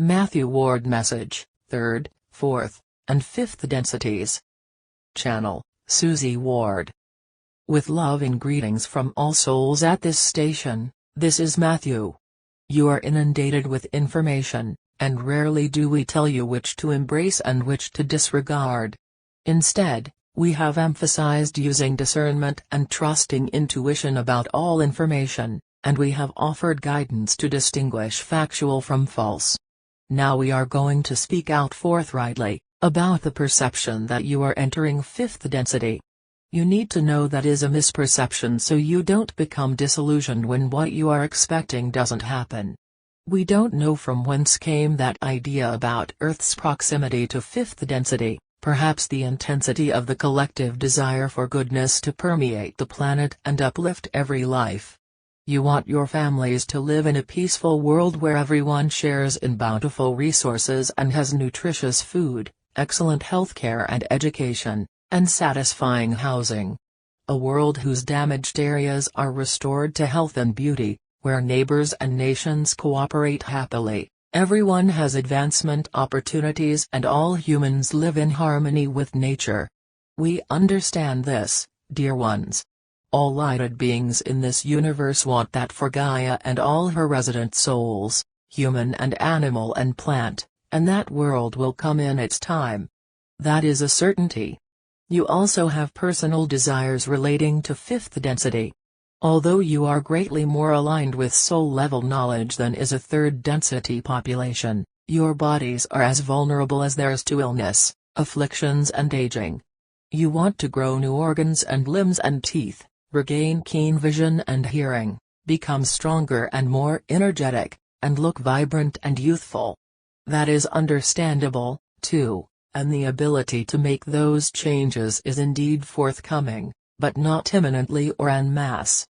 Mathew Ward message, 3rd, 4th, and 5th densities. Channel, Susie Ward. With loving greetings from all souls at this station, this is Mathew. You are inundated with information, and rarely do we tell you which to embrace and which to disregard. Instead, we have emphasized using discernment and trusting intuition about all information, and we have offered guidance to distinguish factual from false. Now we are going to speak out forthrightly about the perception that you are entering 5th density. You need to know that is a misperception so you don't become disillusioned when what you are expecting doesn't happen. We don't know from whence came that idea about Earth's proximity to 5th density, perhaps the intensity of the collective desire for goodness to permeate the planet and uplift every life. You want your families to live in a peaceful world where everyone shares in bountiful resources and has nutritious food, excellent healthcare and education, and satisfying housing. A world whose damaged areas are restored to health and beauty, where neighbors and nations cooperate happily, everyone has advancement opportunities and all humans live in harmony with nature. We understand this, dear ones. All lighted beings in this universe want that for Gaia and all her resident souls, human and animal and plant, and that world will come in its time. That is a certainty. You also have personal desires relating to 5th density. Although you are greatly more aligned with soul-level knowledge than is a 3rd density population, your bodies are as vulnerable as theirs to illness, afflictions and aging. You want to grow new organs and limbs and teeth, regain keen vision and hearing, become stronger and more energetic, and look vibrant and youthful. That is understandable, too, and the ability to make those changes is indeed forthcoming, but not imminently or en masse.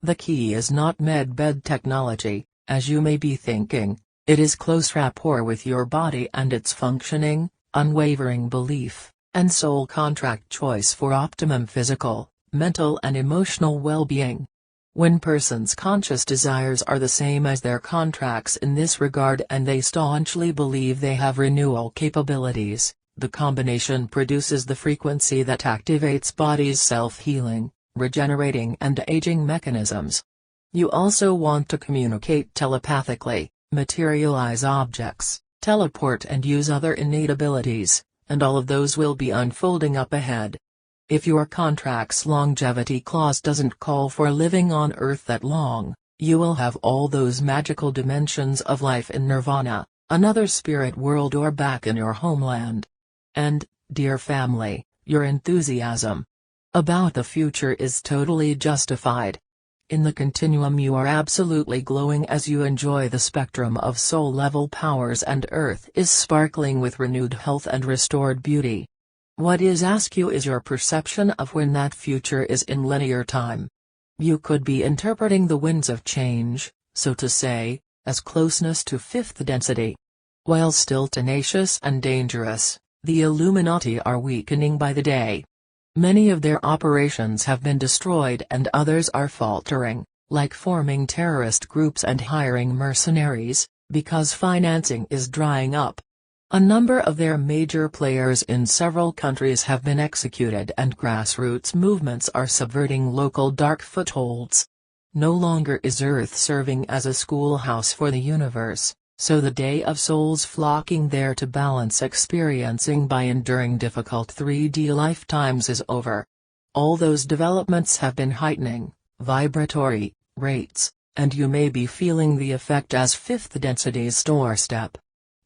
The key is not med-bed technology, as you may be thinking, it is close rapport with your body and its functioning, unwavering belief, and soul contract choice for optimum physical, mental and emotional well-being. When persons' conscious desires are the same as their contracts in this regard and they staunchly believe they have renewal capabilities, the combination produces the frequency that activates body's self-healing, regenerating and aging mechanisms. You also want to communicate telepathically, materialize objects, teleport and use other innate abilities, and all of those will be unfolding up ahead. If your contract's longevity clause doesn't call for living on Earth that long, you will have all those magical dimensions of life in Nirvana, another spirit world or back in your homeland. And, dear family, your enthusiasm about the future is totally justified. In the continuum you are absolutely glowing as you enjoy the spectrum of soul-level powers and Earth is sparkling with renewed health and restored beauty. What is askew is your perception of when that future is in linear time. You could be interpreting the winds of change, so to say, as closeness to 5th density. While still tenacious and dangerous, the Illuminati are weakening by the day. Many of their operations have been destroyed and others are faltering, like forming terrorist groups and hiring mercenaries, because financing is drying up. A number of their major players in several countries have been executed and grassroots movements are subverting local dark footholds. No longer is Earth serving as a schoolhouse for the universe, so the day of souls flocking there to balance experiencing by enduring difficult 3D lifetimes is over. All those developments have been heightening vibratory rates, and you may be feeling the effect as 5th density's doorstep.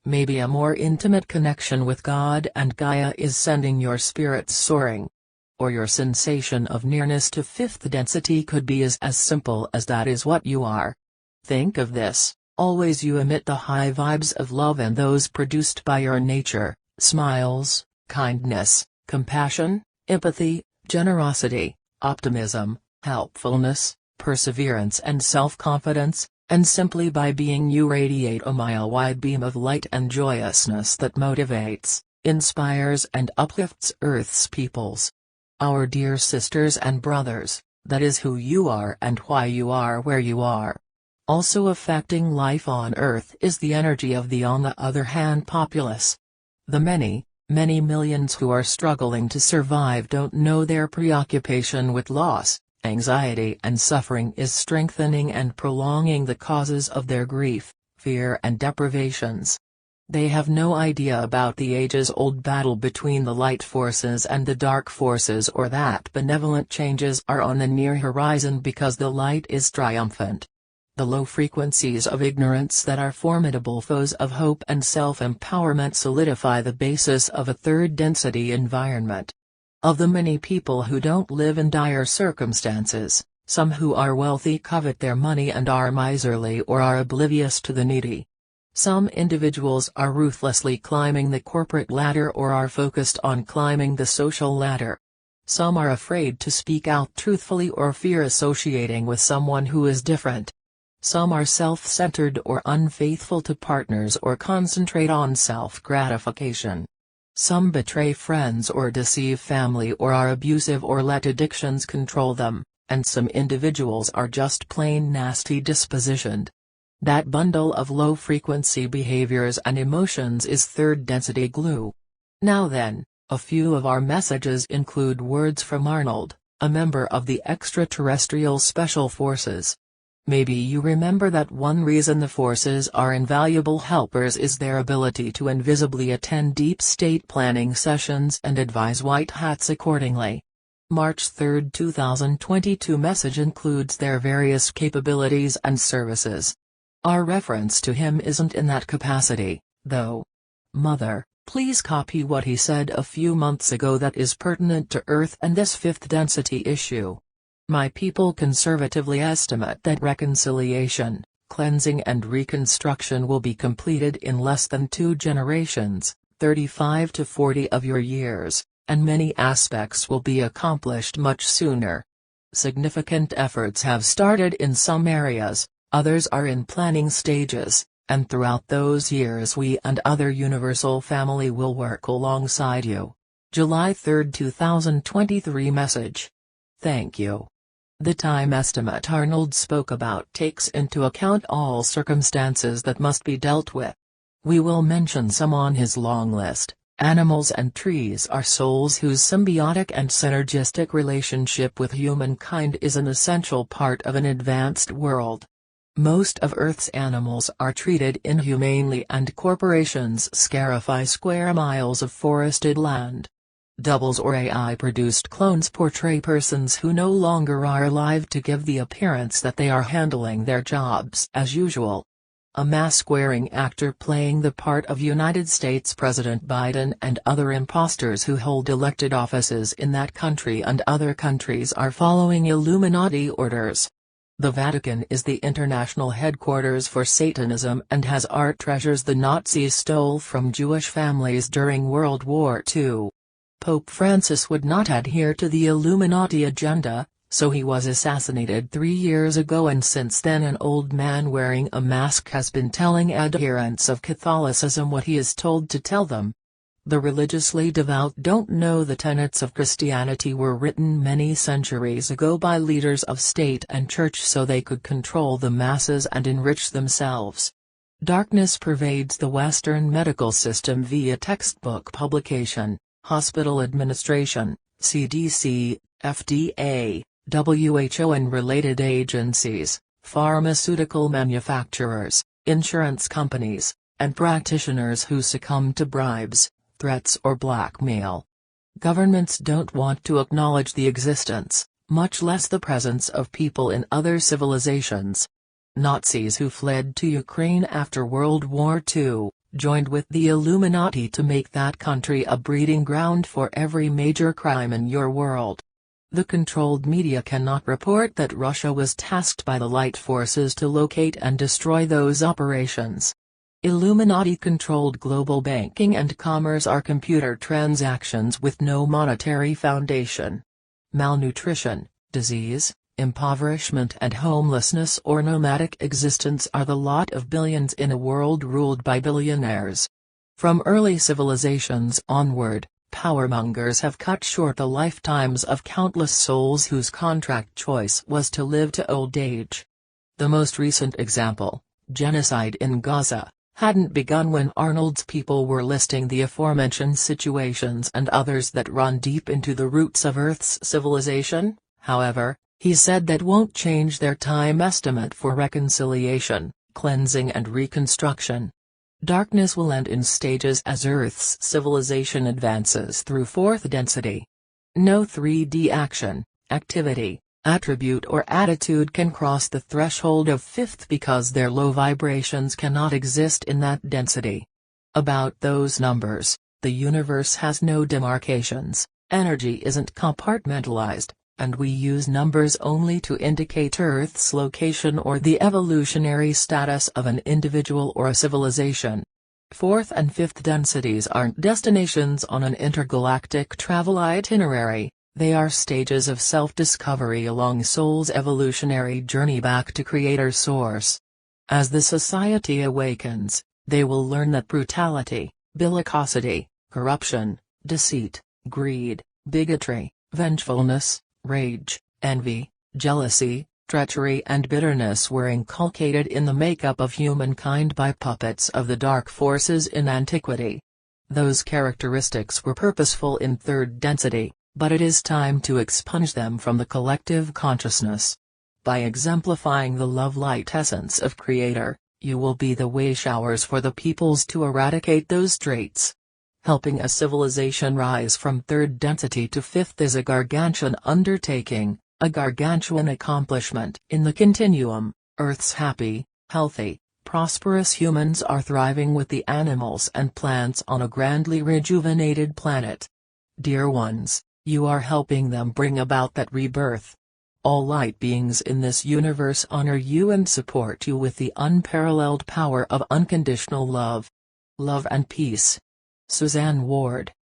Maybe a more intimate connection with God and Gaia is sending your spirits soaring. Or your sensation of nearness to 5th density could be as simple as that is what you are. Think of this, always you emit the high vibes of love and those produced by your nature, smiles, kindness, compassion, empathy, generosity, optimism, helpfulness, perseverance and self-confidence. And simply by being you radiate a mile-wide beam of light and joyousness that motivates, inspires and uplifts Earth's peoples. Our dear sisters and brothers, that is who you are and why you are where you are. Also affecting life on Earth is the energy of the on the other hand populace. The many millions who are struggling to survive don't know their preoccupation with loss, anxiety and suffering is strengthening and prolonging the causes of their grief, fear and deprivations. They have no idea about the ages-old battle between the light forces and the dark forces, or that benevolent changes are on the near horizon because the light is triumphant. The low frequencies of ignorance that are formidable foes of hope and self-empowerment solidify the basis of a third-density environment. Of the many people who don't live in dire circumstances, some who are wealthy covet their money and are miserly or are oblivious to the needy. Some individuals are ruthlessly climbing the corporate ladder or are focused on climbing the social ladder. Some are afraid to speak out truthfully or fear associating with someone who is different. Some are self-centered or unfaithful to partners or concentrate on self-gratification. Some betray friends or deceive family or are abusive or let addictions control them, and some individuals are just plain nasty dispositioned. That bundle of low-frequency behaviors and emotions is third-density glue. Now then, a few of our messages include words from Arnold, a member of the extraterrestrial special forces. Maybe you remember that one reason the forces are invaluable helpers is their ability to invisibly attend deep state planning sessions and advise white hats accordingly. March 3, 2022 message includes their various capabilities and services. Our reference to him isn't in that capacity, though. Mother, please copy what he said a few months ago that is pertinent to Earth and this fifth density issue. My people conservatively estimate that reconciliation, cleansing and reconstruction will be completed in less than 2 generations, 35 to 40 of your years, and many aspects will be accomplished much sooner. Significant efforts have started in some areas, others are in planning stages, and throughout those years we and other universal family will work alongside you. July 3, 2023 message. Thank you. The time estimate Arnold spoke about takes into account all circumstances that must be dealt with. We will mention some on his long list. Animals and trees are souls whose symbiotic and synergistic relationship with humankind is an essential part of an advanced world. Most of Earth's animals are treated inhumanely and corporations scarify square miles of forested land. Doubles or AI-produced clones portray persons who no longer are alive to give the appearance that they are handling their jobs as usual. A mask-wearing actor playing the part of United States President Biden and other imposters who hold elected offices in that country and other countries are following Illuminati orders. The Vatican is the international headquarters for Satanism and has art treasures the Nazis stole from Jewish families during World War II. Pope Francis would not adhere to the Illuminati agenda, so he was assassinated 3 years ago, and since then an old man wearing a mask has been telling adherents of Catholicism what he is told to tell them. The religiously devout don't know the tenets of Christianity were written many centuries ago by leaders of state and church so they could control the masses and enrich themselves. Darkness pervades the Western medical system via textbook publication, hospital administration, CDC, FDA, WHO and related agencies, pharmaceutical manufacturers, insurance companies, and practitioners who succumb to bribes, threats or blackmail. Governments don't want to acknowledge the existence, much less the presence of people in other civilizations. Nazis who fled to Ukraine after World War II, joined with the Illuminati to make that country a breeding ground for every major crime in your world. The controlled media cannot report that Russia was tasked by the light forces to locate and destroy those operations. Illuminati-controlled global banking and commerce are computer transactions with no monetary foundation. Malnutrition, disease, impoverishment and homelessness or nomadic existence are the lot of billions in a world ruled by billionaires. From early civilizations onward, powermongers have cut short the lifetimes of countless souls whose contract choice was to live to old age. The most recent example, genocide in Gaza, hadn't begun when Arnold's people were listing the aforementioned situations and others that run deep into the roots of Earth's civilization. However, he said that won't change their time estimate for reconciliation, cleansing and reconstruction. Darkness will end in stages as Earth's civilization advances through fourth density. No 3D action, activity, attribute or attitude can cross the threshold of fifth because their low vibrations cannot exist in that density. About those numbers, the universe has no demarcations, energy isn't compartmentalized, and we use numbers only to indicate Earth's location or the evolutionary status of an individual or a civilization. Fourth and fifth densities aren't destinations on an intergalactic travel itinerary, they are stages of self-discovery along soul's evolutionary journey back to Creator Source. As the society awakens, they will learn that brutality, bellicosity, corruption, deceit, greed, bigotry, vengefulness, rage, envy, jealousy, treachery and bitterness were inculcated in the makeup of humankind by puppets of the dark forces in antiquity. Those characteristics were purposeful in third density, but it is time to expunge them from the collective consciousness. By exemplifying the love-light essence of Creator, you will be the way showers for the peoples to eradicate those traits. Helping a civilization rise from third density to fifth is a gargantuan undertaking, a gargantuan accomplishment. In the continuum, Earth's happy, healthy, prosperous humans are thriving with the animals and plants on a grandly rejuvenated planet. Dear ones, you are helping them bring about that rebirth. All light beings in this universe honor you and support you with the unparalleled power of unconditional love. Love and peace. Suzanne Ward.